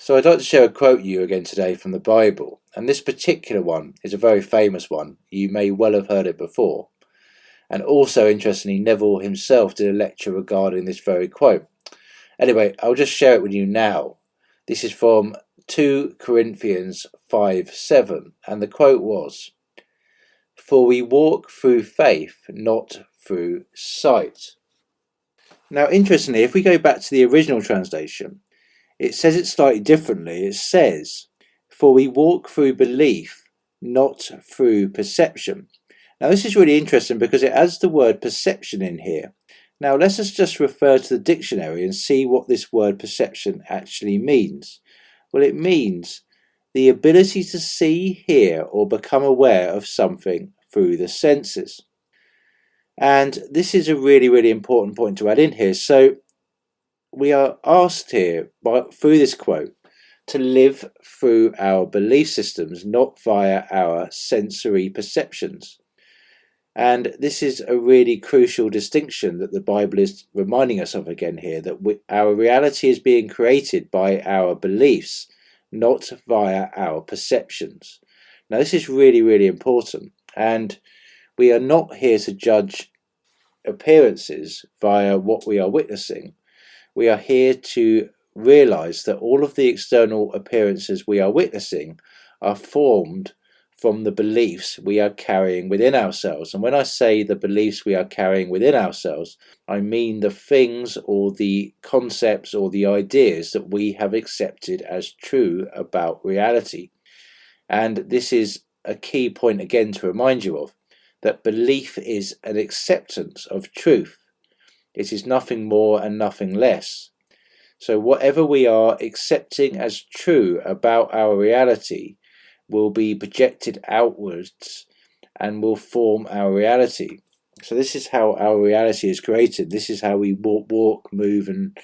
So I'd like to share a quote with you again today from the Bible, and this particular one is a very famous one. You may well have heard it before. And also, interestingly, Neville himself did a lecture regarding this very quote. Anyway, I'll just share it with you now. This is from 2 Corinthians 5:7, and the quote was, "For we walk through faith, not through sight." Now, interestingly, if we go back to the original translation, it says it slightly differently. It says, "For we walk through belief, not through perception." Now, this is really interesting because it adds the word perception in here. Now, let us just refer to the dictionary and see what this word perception actually means. Well, it means the ability to see, hear, or become aware of something through the senses. And this is a really, really important point to add in here. So we are asked here, through this quote, to live through our belief systems, not via our sensory perceptions. And this is a really crucial distinction that the Bible is reminding us of again here, that our reality is being created by our beliefs, not via our perceptions. Now, this is really, really important. And we are not here to judge appearances via what we are witnessing. We are here to realize that all of the external appearances we are witnessing are formed from the beliefs we are carrying within ourselves. And when I say the beliefs we are carrying within ourselves, I mean the things or the concepts or the ideas that we have accepted as true about reality. And this is a key point again to remind you of, that belief is an acceptance of truth. It is nothing more and nothing less. So whatever we are accepting as true about our reality will be projected outwards and will form our reality. So this is how our reality is created. This is how we walk, move, and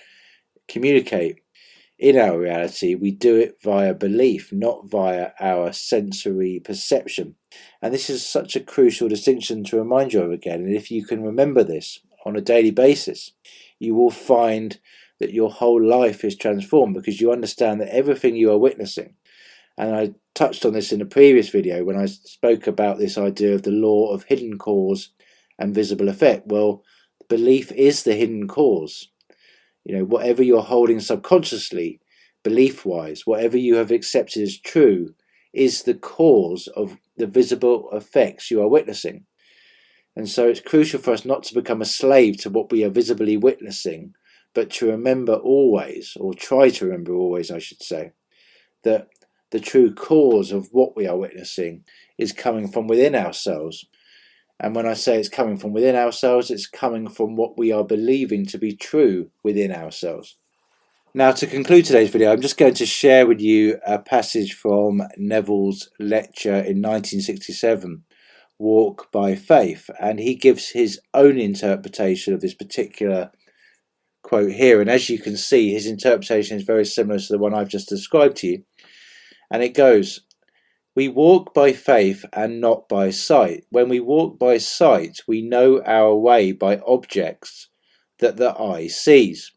communicate in our reality. We do it via belief, not via our sensory perception. And this is such a crucial distinction to remind you of again. And if you can remember this on a daily basis, you will find that your whole life is transformed, because you understand that everything you are witnessing, and I touched on this in a previous video when I spoke about this idea of the law of hidden cause and visible effect. Well, belief is the hidden cause. Whatever you're holding subconsciously, belief-wise, whatever you have accepted as true, is the cause of the visible effects you are witnessing. And so it's crucial for us not to become a slave to what we are visibly witnessing, but to remember always, or try to remember always, I should say, that the true cause of what we are witnessing is coming from within ourselves. And when I say it's coming from within ourselves, it's coming from what we are believing to be true within ourselves. Now, to conclude today's video, I'm just going to share with you a passage from Neville's lecture in 1967, Walk by Faith, and he gives his own interpretation of this particular quote here. And as you can see, his interpretation is very similar to the one I've just described to you. And it goes, "We walk by faith and not by sight. When we walk by sight, we know our way by objects that the eye sees.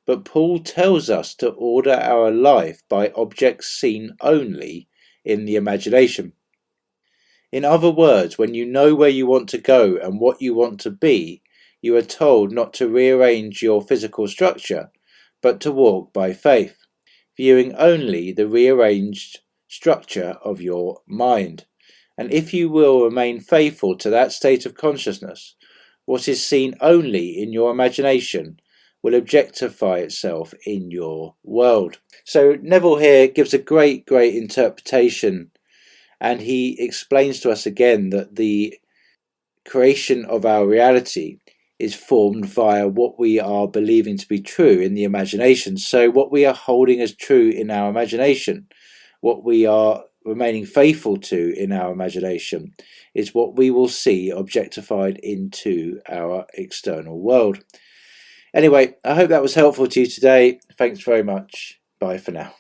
But Paul tells us to order our life by objects seen only in the imagination. In other words, when you know where you want to go and what you want to be, you are told not to rearrange your physical structure, but to walk by faith, viewing only the rearranged structure of your mind. And if you will remain faithful to that state of consciousness, what is seen only in your imagination will objectify itself in your world." So Neville here gives a great interpretation, and he explains to us again that the creation of our reality is formed via what we are believing to be true in the imagination. So what we are holding as true in our imagination, what we are remaining faithful to in our imagination, is what we will see objectified into our external world. Anyway, I hope that was helpful to you today. Thanks very much. Bye for now.